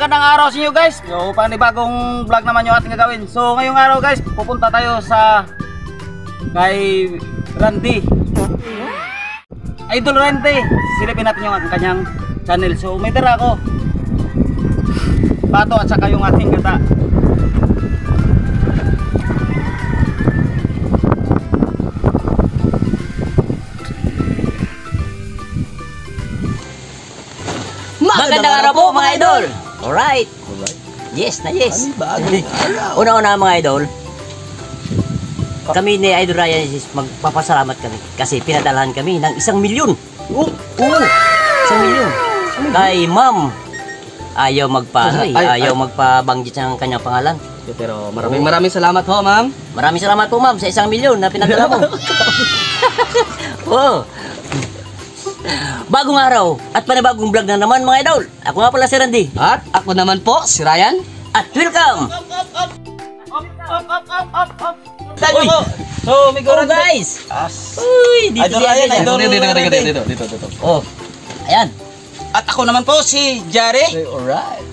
magandang araw sa inyo guys. So, panibagong vlog naman yung ating gagawin. So, ngayong araw guys, pupunta tayo sa kay Randy. Idol Randy. Silipin natin yung kanyang channel. So, may dala ako. Pato at saka yung ating gata. Magandang araw po mga idol. Alright. Yes na yes. Una-una mga idol, kami ni Idol Ryan is magpapasalamat kami kasi pinadalahan kami ng 1 milyon. Oo, 1 milyon. Kay ma'am, ayaw magpabanggit ng kanyang pangalan. Pero maraming salamat ho, ma'am. Maraming salamat po ma'am sa 1 milyon na pinadala mo. Oh. Bagong araw at panibagong vlog na naman mga idol. Ako nga pala si Randy. At ako naman po, si Ryan. At welcome! Uy! So, may Oh guys! Uy! Dito si Idol. Dito. Oh, ayan. At ako naman po si Jare. Alright.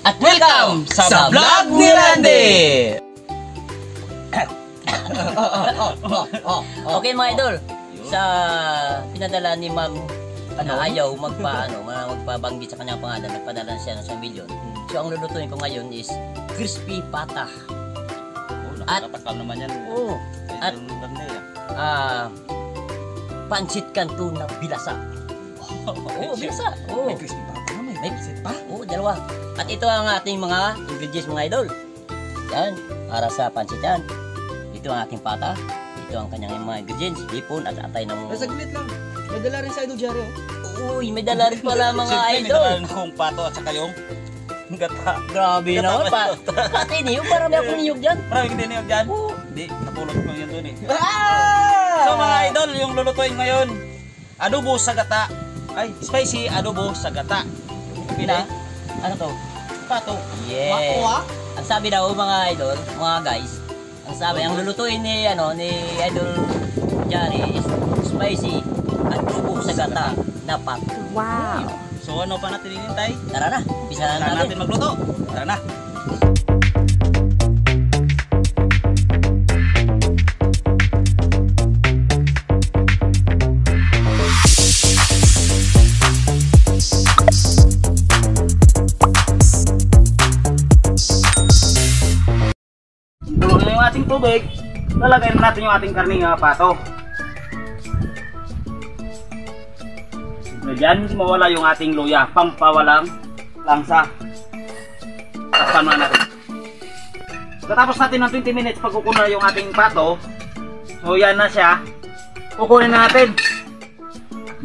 At welcome sa vlog ni Randy! Okay mga idol, sa pinadala ni ma'am na ayaw magpabanggit sa kanyang pangalan, nagpadala siya ng 1 milyon. So ang lulutuin ko ngayon is crispy pata. At naman yan. At pancit canton na bilasa. Bilasa. May crispy pata na, may pancit pa. Dalawa. At ito ang ating mga ingredients mga idol. Yan, para sa pancit yan. Ito ang ating pata. Ito ang kanyang mga ingredients, hipon at atay ng... Saglit lang. May dala rin sa Idol Jare. Uy, may dala rin pala mga idol. May dala rin akong pato at saka yung gata. Grabe naman pa. Pati niyo, marami akong niyog dyan. Maraming hindi niyog dyan? Hindi, napulot ko yun doon eh. So mga idol, yung lulutuin ngayon, adobo sa gata. Ay, spicy adobo sa gata. Pina? Ano to? Pato. Yeah. Ang sabi daw mga idol, mga guys, ang lulutuin ni Idol Jare is spicy adobo sa gata na pato. Wow. So ano pa natin hinintay? Tara na, umpisa na natin magluto. Tara na. Yung ating tubig, lalagay natin yung ating karning pato. Diyan, hindi mawala yung ating luya, pampawalang langsa. Takpan na natin. Katapos natin ng 20 minutes pagkukunin na yung ating pato, so yan na siya. Kukunin na natin.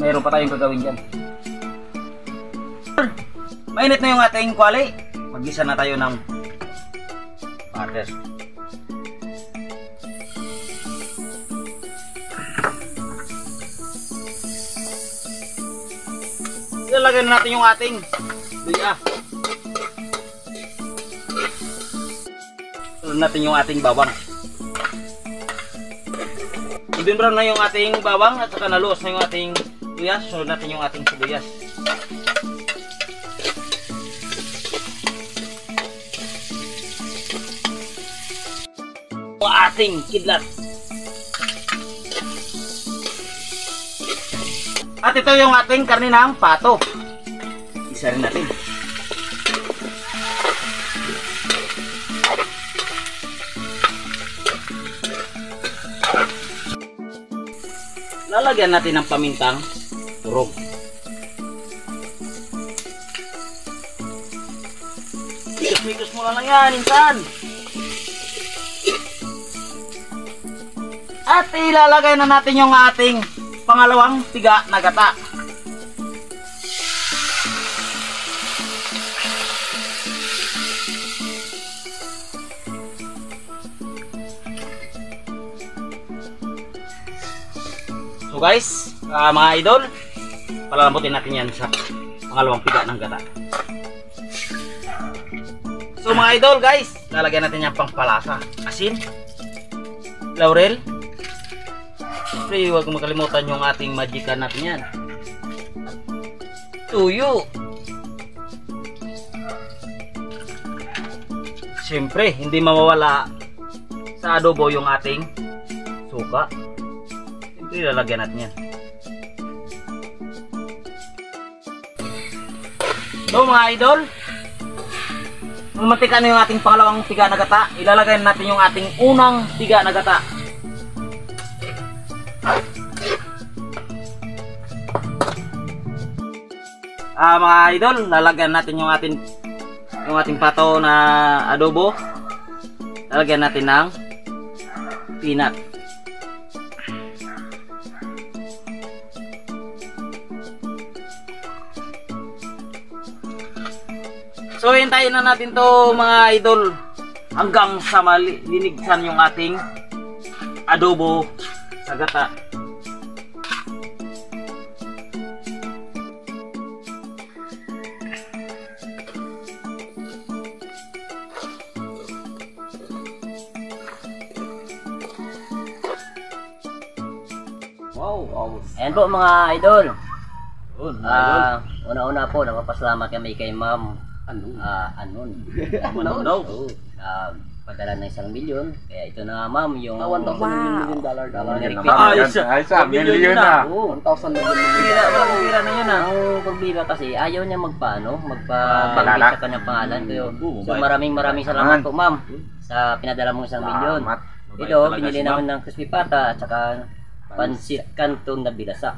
Mayroon pa tayong gagawin dyan. Mainit na yung ating kwali. Mag-gisa na tayo ng butter. Ilalagay na natin yung ating luya. Sunod natin yung ating bawang. Golden brown na yung ating bawang at saka naluos na yung ating luya. Sunod natin yung ating sibuyas. Yung ating kidlat. At ito yung ating karne ng pato. Isa rin natin. Lalagyan natin ng pamintang turog. Mikos-mikos mo lang yan, insan. At ilalagay na natin yung ating pangalawang tiga na gata. So guys, mga idol, palalambutin natin yan sa pangalawang tiga ng gata. So mga idol guys, lalagyan natin yung pangpalasa. Asin, laurel. Siyempre, huwag makalimutan yung ating magikan natin yan. Tuyo. siyempre, hindi mawawala sa adobo yung ating suka. Siyempre, lalagyan natin yan. So mga idol, mamantika na yung ating pangalawang tiga na gata. Ilalagay natin yung ating unang tiga na gata. Mga idol, lalagyan natin yung ating pato na adobo. Lalagyan natin ng peanut. So hintayin na natin to mga idol hanggang sa malinigsan yung ating adobo sa gata. Wow. Ayan po mga idol. Yun, mga idol. Una-una po, nagpapasalamat kami kay Ma'am Anon. Daw. Padala ng 1 milyon. Kaya ito na nga Ma'am, yung $1,000 Milyon na. 1,000 Pira na yun ah. Ang problema kasi ayaw niya magbanggit Palala. sa kanyang pangalan. So maraming salamat po Ma'am sa pinadala mong 1 milyon. Ito, pinili naman ng crispy pata at saka pansit canton na bilasa.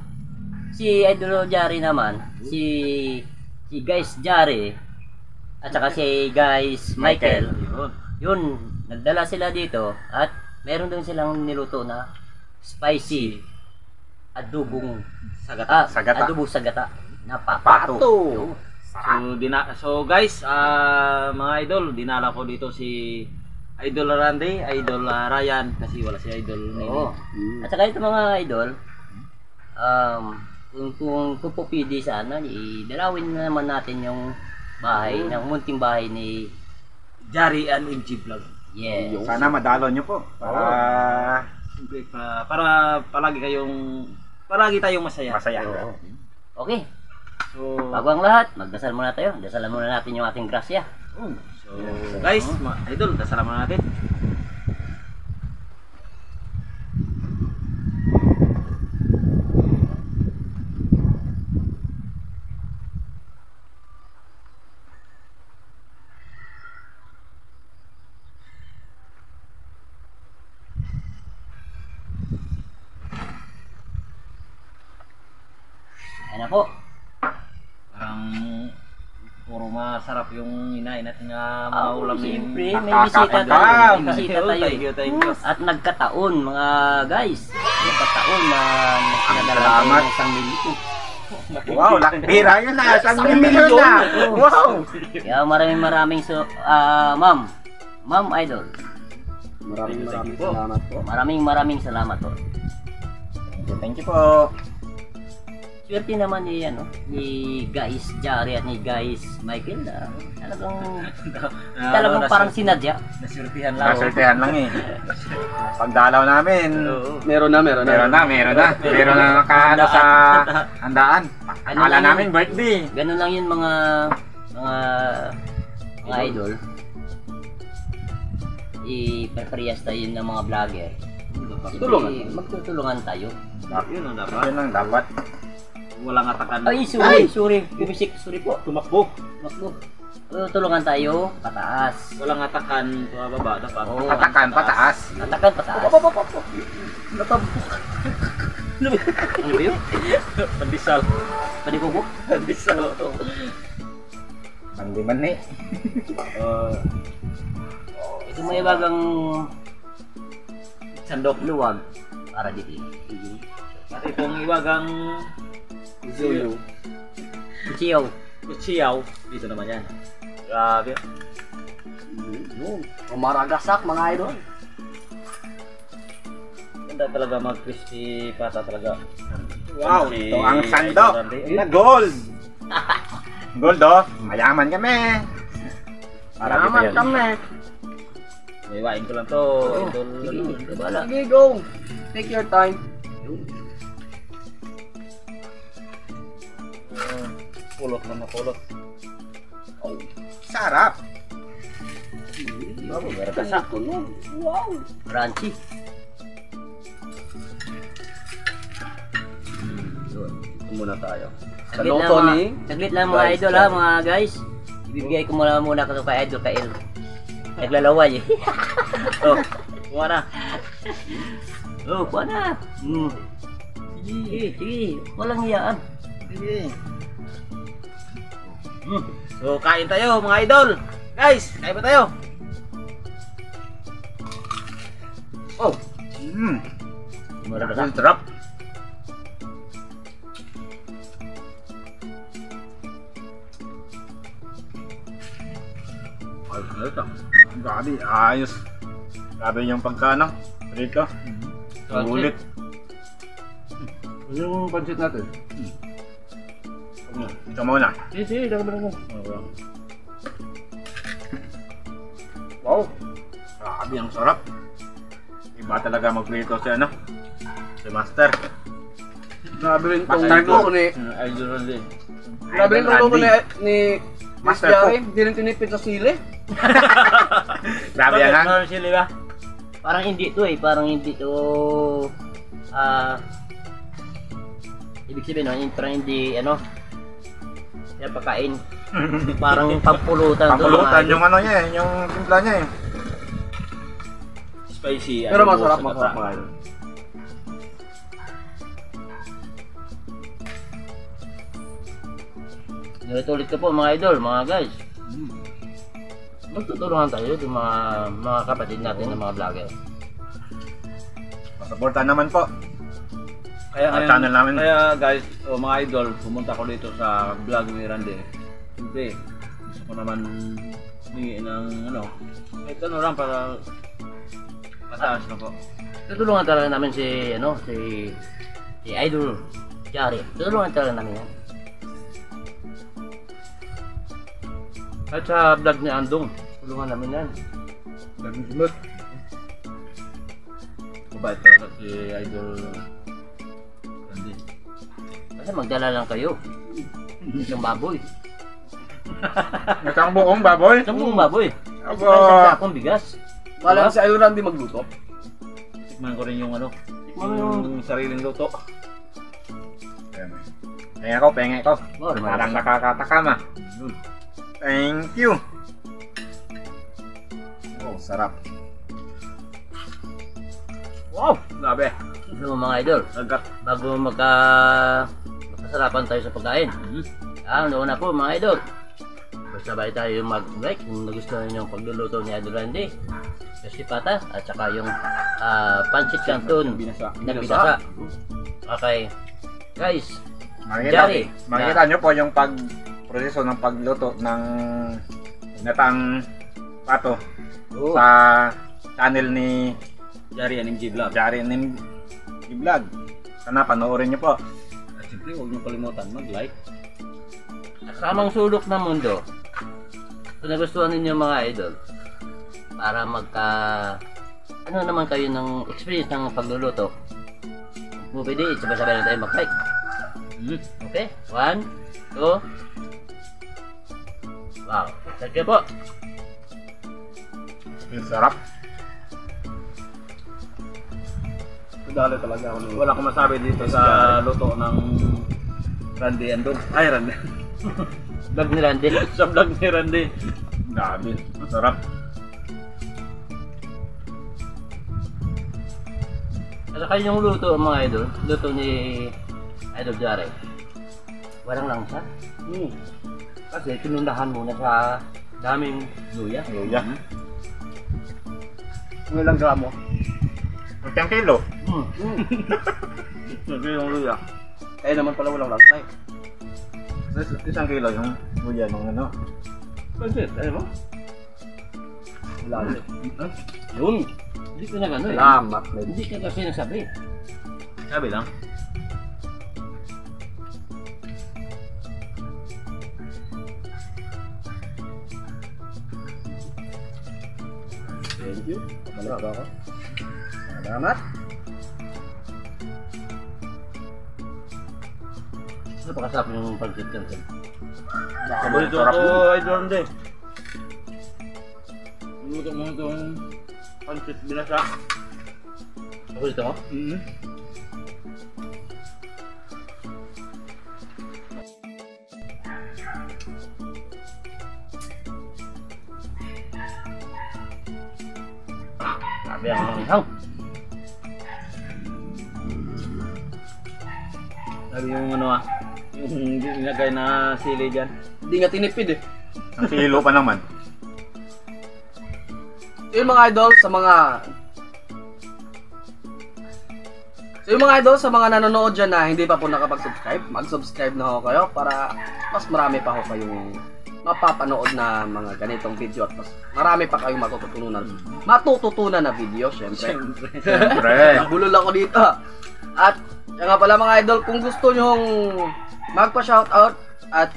Si Idol Jari naman, si Guys Jari at saka si Guys Michael. Yun, nagdala sila dito at meron din silang niluto na spicy adobong Sagata. adobo sagata na Pato. Yun. So guys, mga idol, dinala ko dito si Idol Randy, Idol Ryan kasi wala si Idol Nini. Oo. At saka ito mga idol, kung po pwede sana, idalawin na naman natin yung bahay, ng munting bahay ni Jari and MG Vlog. Yes. Sana madalo nyo po. Siyempre, para palagi tayong masaya. Masaya. Okay, So, bago ang lahat, magdasal muna tayo. Dasalan muna natin yung ating grasya. so guys, idol, dasalan muna natin. Ayan na po. Parang puro masarap yung inain natin na mga ulam ni Siyempre, may bisita tayo. May bisita tayo. Thank you. At nagkataon mga guys. Nagkataon na pinadala Salamat. ng 1 milyon. Wow, laking pira yun na. 1 milyon na. Wow. Kaya maraming Ma'am Idol. Maraming salamat po. Maraming salamat po. Thank you po. Swerte naman ni Guys Jari at ni Guys Michael na talagang parang sinadya. Nasurtihan lang. Nasultihan lang eh. Pagdalaw namin, Meron na. meron na nakaano sa handaan. Akala namin birthday. Ganun lang yun mga idol. I-preparehas tayo ng mga vlogger. Magtutulungan tayo. Yun ang dapat. Yun ang dapat. Walang atakan. Ay, sorry. Sorry po. Tumakbo. Tulungan tayo, pataas. Walang atakan pababa. Dapat. Oo. Patakan, pataas. Atakan, pataas. Ano ba yun? Pandisal. Panibubok? Pandisal. Pandi man eh. Ito may bagang Sandok. luwag para dito. At itong iwagang Kutsiyaw. kutsiyaw. Dito naman yan. Grabe. Maragasak mga idol. Ganda talaga mag-crispy pata talaga. Wow, Si ito ang sandok. Randy. Na gold. Gold oh. Mayaman kami. Para dito yan. Iwain ko lang to. Idol. Sige, bala. Sige, go. Take your time. Pulot na pulot. Sarap. Oh, meron ka Wow! crunchy. Ito muna tayo. Sa Saglit lang, luto mga, ni... saglit lang mga Guys, idol ha, mga guys. Ibibigay ko muna ito kay Idol Kael. Naglalaway eh. Oh, kuha na. Oh, kuha na. Sige, sige. Walang hiyaan. Sige. So, kain tayo mga idol. Guys, kain pa tayo. Oh, Meron ka. sarap. Grabe, ayos. Grabe yung pagkano. Rito. Ulit. Ano yung pansit natin? Ito muna. Sige, lang. Wow! Grabe, ang sarap. Iba talaga magprito si ano. Si Master. Grabe rin itong Master luto ni... Idol Randy. Grabe rin itong luto ni Mas Master Jare. Cook. Hindi rin tinipid sa sili. Grabe yan ha. Meron sila ba? Parang hindi to eh. Parang hindi to... ibig sabihin no, parang hindi ano... Yan pagkain. Parang pampulutan. to, Pampulutan mga yung ano niya eh. Yung timpla niya eh. Spicy. Pero adobo masarap, sa masarap gata. mga idol. Ulit ko po mga idol, mga guys. Magtutulungan tayo yung mga kapatid natin ng mga vlogger. Pasuporta naman po. Kaya Ang channel namin. Kaya guys, mga idol, pumunta ko dito sa vlog ni Randy. Siyempre, gusto ko naman humingi ng ano, kahit ano lang para mataas na po. Tutulungan talaga namin si Idol Jare. Tutulungan talaga namin yan. At sa vlog ni Andong, tulungan namin yan. Grabe simot. Mabait talaga si Idol Randy. Kasi magdala lang kayo. Isang baboy. Isang buong baboy. Isang buong baboy. Aba. Isang sakong bigas. Wala si Idol Randy magluto. Tikman ko rin yung ano, Tikman mo yung... yung sariling luto. Pengen ko. Oh, Parang nakakatakam ah. Thank you. Oh, sarap. Wow, grabe. So mga idol, Agad. bago magkasarapan tayo sa pagkain. Una po mga idol, sabay tayo mag-like kung nagustuhan niyo yung pagluluto ni Idol Randy. Crispy pata at saka yung pancit canton Binasa. na binasa. Okay. Guys, Makikita nyo po yung proseso ng pagluto ng ginataang pato sa channel ni Jari NMG Vlog. Jari NMG Vlog. Sana panoorin nyo po. At siyempre, huwag niyo kalimutan mag-like. kasamang sulok ng mundo. Kung nagustuhan ninyo mga idol, para ano naman kayo ng experience ng pagluluto, kung pwede, sabay-sabay na tayo mag-like. Okay? 1, 2. Wow. Thank you po. Yung sarap. Dali talaga ako. Wala akong masabi dito sa luto ng Randy Andong. Ay, Randy. Vlog ni Randy. Sa vlog ni Randy. Dami. Sarap. At saka yung luto mga idol, luto ni Idol Jare. Walang langsa. Kasi tinundahan muna sa daming luya. Luya. Ilang gramo? Isang kilo. Sabi yung luya. Eh naman pala walang langsa eh. Isang kilo yung luya ng ano. Pansit, ano mo? Wala eh. Yun. Hindi ko na gano'n eh. Salamat. Hindi ka kasi nagsabi. Sabi lang. Thank you. Malaga ako. Salamat. Napakasarap yung pancit canton. Paborito Sarap ko, yun. Idol Randy. Luto mo itong pancit binasa. Ako dito mo? Sabi ang mga ihaw. Sabi yung ano yung nilagay na sili dyan. Hindi nga tinipid eh. Ang kilo pa naman. So yung mga idol sa mga nanonood dyan na hindi pa po nakapag-subscribe, mag-subscribe na ho kayo para mas marami pa ho kayong mapapanood na mga ganitong video at mas marami pa kayong matututunan na video, syempre. Siyempre. Nabulol ako dito. At yan nga pala mga idol, kung gusto nyong magpa-shoutout at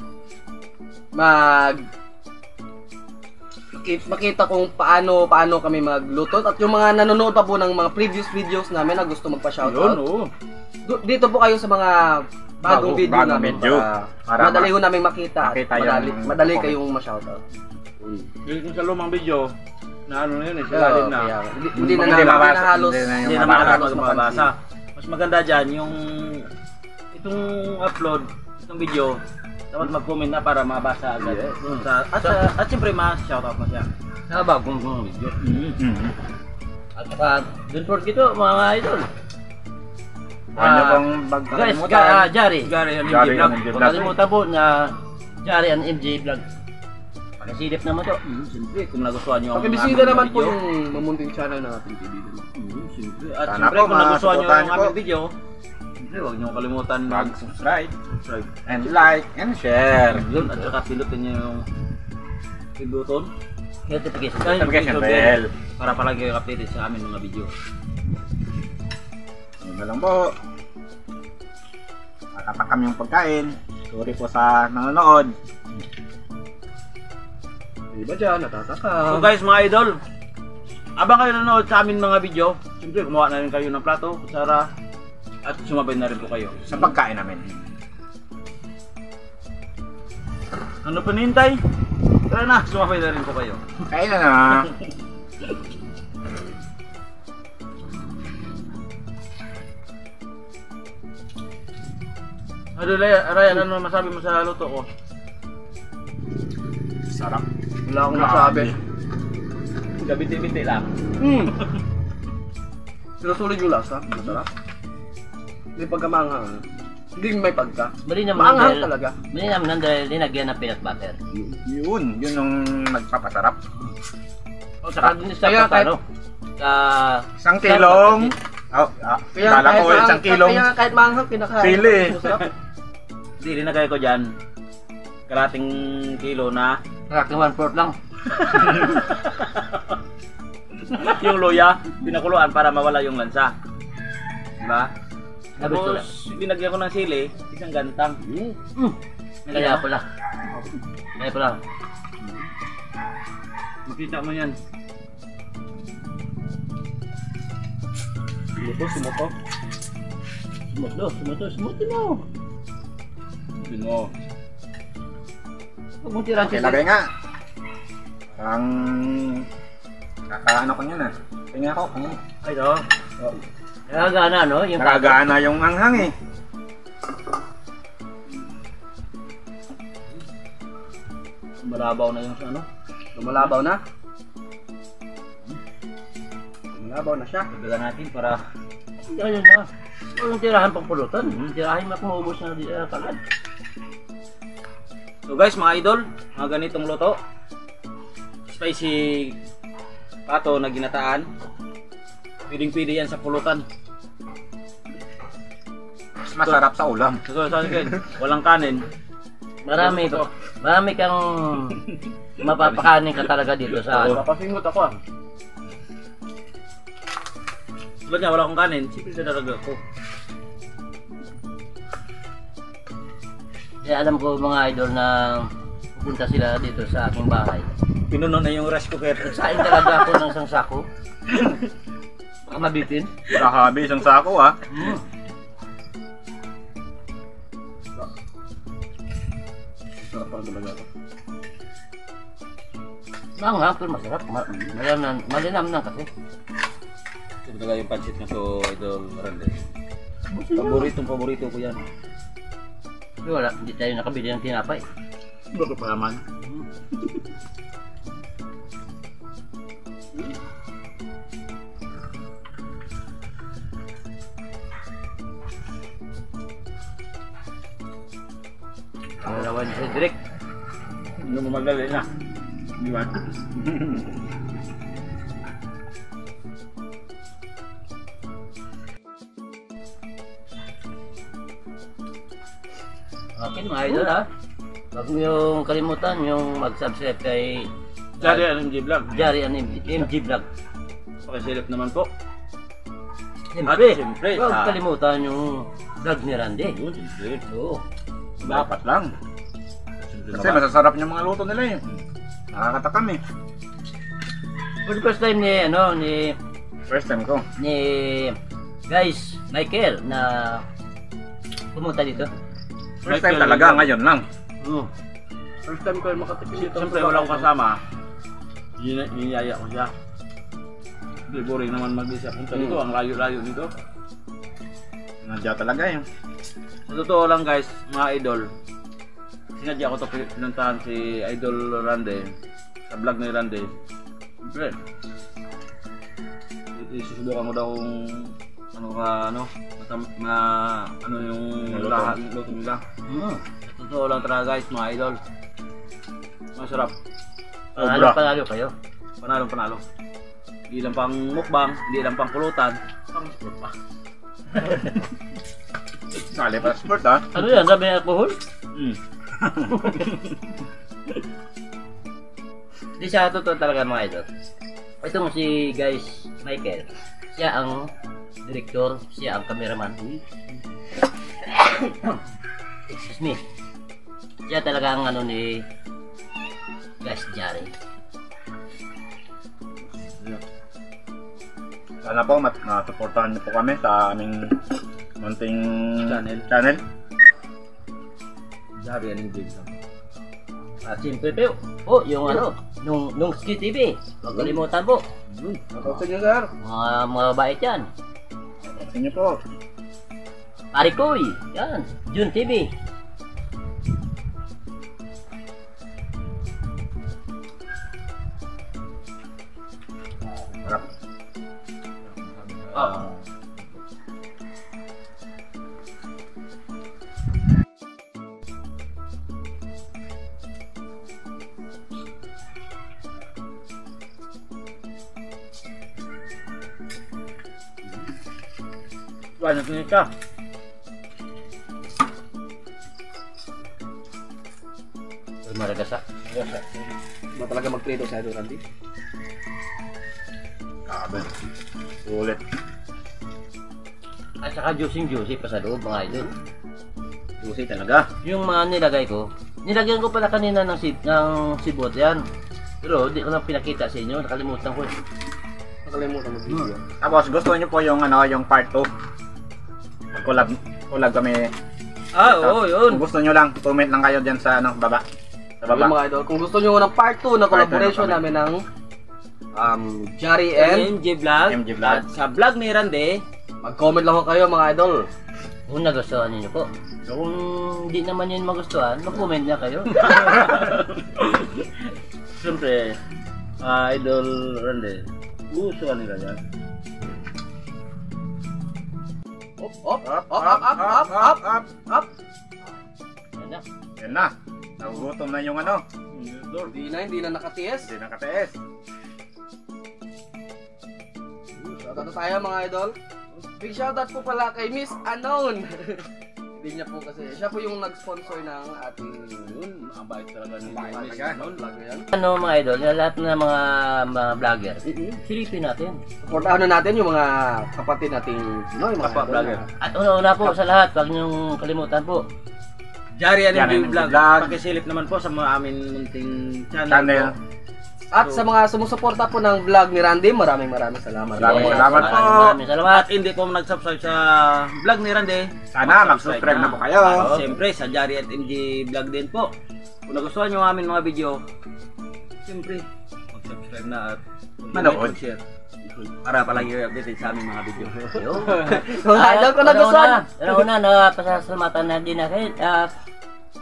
makita kung paano kami magluto at yung mga nanonood pa po ng mga previous videos namin na gusto magpa-shoutout. Dito po kayo sa mga bagong video namin para madali ho namin makita at madali kayong ma-shoutout. Yung sa lumang video, na ano na yun sa lalim na. Hindi na halos mabasa. Mas maganda dyan yung itong upload, itong video, dapat mag-comment na para mabasa agad. At siyempre ma-shoutout na siya. Sa bagong video. At saka, don't forget ito mga idol. Ano bang Guys, Jari and MJ Vlog. Huwag kalimutan po na Jari and MJ Vlog. Pagkasilip naman to. Siyempre, kung nagustuhan nyo pakibisita naman po yung mamunting channel ng ating kaibigan. Siyempre. At Sana siyempre, po, kung nagustuhan nyo masuportahan yung nyo aming video, siyempre, huwag nyo kalimutan mag-subscribe subscribe. and like and share. Yun, at saka pilutin nyo yung button. Notification. Bell. Para palagi kayo updated sa amin mga video. Yun na lang po. Matapak kami yung pagkain. Sorry po sa nanonood. Diba dyan, natataka. So guys, mga idol, abang kayo nanonood sa amin mga video, siyempre gumawa na rin kayo ng plato, kutsara, at sumabay na rin po kayo. Sa pagkain namin. Ano pa nihintay? Tara na, sumabay na rin po kayo. Kain na. Ryan, ano masabi mo sa luto ko? Sarap. Wala akong masabi. Gabiti-biti lang. Sinusulit yung lasa, masarap. May pagkamanghang. Hindi may pagka. Mali naman Maanghang dahil- talaga. Mali naman dahil linagyan ng peanut butter. Yun yung nagpapasarap. O saka din sa Kaya ano? Sa Isang kilong. Kala ko isang kilong. Kaya kahit maanghang, kinakain. Sili. Masarap. Hindi, linagay ko dyan. Kalating kilo na Karating 1/4 lang. yung luya, pinakuluan para mawala yung lansa. Diba? Labis ko lang. Tapos, binagyan ko ng sili, isang gantang. Kaya pala. Kaya pala. Makita mo yan. Sumuto. Sumuto mo. Bino. Huwag mo tirang Okay, lagay nga. Parang kakaano ko niyan ah. Tingnan ako. Ay, ito. Nakagana, no? Yung Nakagana yung anghang eh. Malabaw na yung ano. Lumalabaw na. Lumalabaw na siya. Dagdagan natin para Yan na. Huwag yung tirahan pang pulutan. Tirahan mo maubos na kagad. So guys, mga idol, mga ganitong luto. Spicy pato na ginataan. Pwedeng-pwede yan sa pulutan. Mas masarap sa ulam. So, guys, walang kanin. Marami kang mapapakanin ka talaga dito sa ano. Papasingot ako ah. Ba't niya wala akong kanin? Siyempre sa dalaga ko. Kaya alam ko mga idol na pupunta sila dito sa aking bahay. Pinuno na yung rice cooker. Nagsain talaga ako ng isang sako. Baka mabitin. Grabe isang sako ah. Sarap pala talaga ako. Manghang, pero masarap. Malinam kasi. Ito talaga yung pancit na to, Idol Randy. Paborito ko yan. Pero wala, hindi tayo nakabili ng tinapay. Bakit pa naman? Ang lawan si Cedric. Hindi mo magali na. Di ba? Okay mga idol ha. Huwag niyong kalimutan yung mag-subscribe kay Jari MG Vlog. Jari MG Vlog. Pakisilip naman po. Siyempre, huwag kalimutan yung vlog ni Randy. Siyempre. Oo. Dapat lang. Kasi masasarap yung mga luto nila eh. Nakakatakam eh. For the first time ni First time ko. guys Michael na pumunta dito. First time talaga, ngayon lang. First time ko makatikim dito. Siyempre wala akong kasama. Yiyaya ko siya. Hindi boring naman mag-isa. Punta dito, ang layo-layo nito. Nadya talaga eh. Sa totoo lang guys, mga idol, sinadya ko ito pinuntahan si Idol Randy sa vlog ni Randy. Siyempre, isusubukan ko daw kung ano yung lahat ng luto nila. Sa totoo lang talaga guys, mga idol, masarap. Panalo kayo. Panalo. Hindi lang pang mukbang, hindi lang pang pulutan, pang sport pa. Sali pa sport ha. Ano yan? Sabi ng alcohol? Hindi siya totoo talaga mga idol. Itong si guys Michael, siya ang director, siya ang cameraman. Excuse me. Siya talaga ang ni guys Jari. Sana po masuportahan niyo po kami sa aming munting channel. Jari and Big. At siyempre po, yung nung Ski TV, huwag kalimutan po. Shoutout sa inyo, sir. Mga bait yan. Sa inyo po. Parikoy, yan. Jun TV. Harap. Banyak nih kah? Maragasa. Ba talaga magprito sa Idol Randy? Kabe. Sulit. At saka juicy pa sa loob mga idol. Juicy talaga. Yung mga nilagay ko, nilagyan ko pala kanina ng sibot yan. Pero di ko na pinakita sa inyo, nakalimutan ko eh. Nakalimutan mo video. Tapos gusto niyo po yung yung part 2. Collab kami. Oo, yun. Kung gusto niyo lang, comment lang kayo diyan sa baba. Sa Yung baba. mga idol, kung gusto nyo ng part 2 na collaboration Part 2 namin ng Jari and MG Vlog. MG Vlog. At sa vlog ni Randy, mag-comment lang ko kayo mga idol. Kung nagustuhan niyo po. Kung hindi naman yun magustuhan, mag-comment na kayo. siyempre, Idol Randy, gusto nila yan. Up. Yan na. Yan na. Nagugutom na yung Hindi na nakatiis. Hindi na katiis. Shoutout na tayo mga idol. Big shoutout po pala kay Miss Unknown. Hindi niya po kasi, siya po yung nag-sponsor ng ating Ang bait talaga ni Bait Miss talaga. Unknown. vlog na yan. Ano mga idol, yung lahat ng mga vlogger, silipin natin. Supportahan na natin yung mga kapatid nating yung mga Kapwa idol vlogger. na- At una po sa lahat, huwag niyong kalimutan po. Jari and Jari MG and Vlog. Vlog. Pakisilip naman po sa mga amin munting channel. Channel. At sa mga sumusuporta po ng vlog ni Randy, maraming salamat. Maraming salamat po. Maraming salamat. At hindi po nag-subscribe sa vlog ni Randy, Sana mag-subscribe na po kayo. At siyempre sa Jari at MG Vlog din po. Kung nagustuhan nyo ang aming mga video, siyempre, mag-subscribe na at Manood. share. Para palagi kayo updated sa aming mga video. Yun. Mga idol, kung nagustuhan. Una, napasasalamatan na din na kahit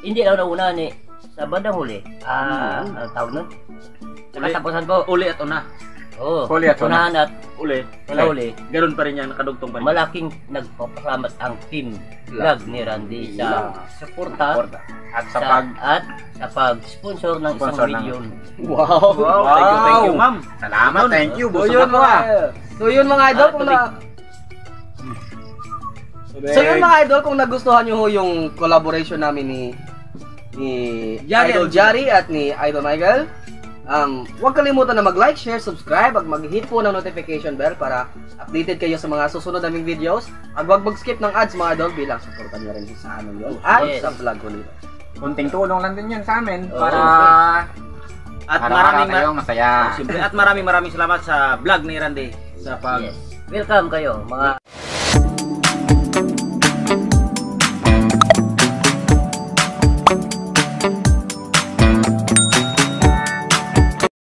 hindi lang nauna ni sa bandang huli. Ang tawag nun? Nakatapusan po. Uli at una. Oo. Huli at una. Unahan at Uli. huli. Ganun pa rin yan, nakadugtong pa rin. Malaking nagpapasalamat ang team vlog ni Randy sa suporta At sa pag at sa pag-sponsor ng isang Sponsor ng- milyon. Wow. Thank you, ma'am. salamat, thank you. So Busog yun ako mga, ah. so yun mga idol, kung na, so yun mga idol, kung nagustuhan nyo ho yung collaboration namin ni Jari Idol and- Jari at ni Idol Michael, huwag kalimutan na mag-like, share, subscribe, at mag-hit po ng notification bell para updated kayo sa mga susunod naming videos. At huwag mag-skip ng ads mga idol bilang supportan nyo rin sa amin yun at Yes. sa vlog ko nito. Kunting tulong lang din yan sa amin Oo, para At araw-araw maraming kayo masaya. Siyempre, at maraming salamat sa vlog ni Randy sa pag Yes. Welcome kayo mga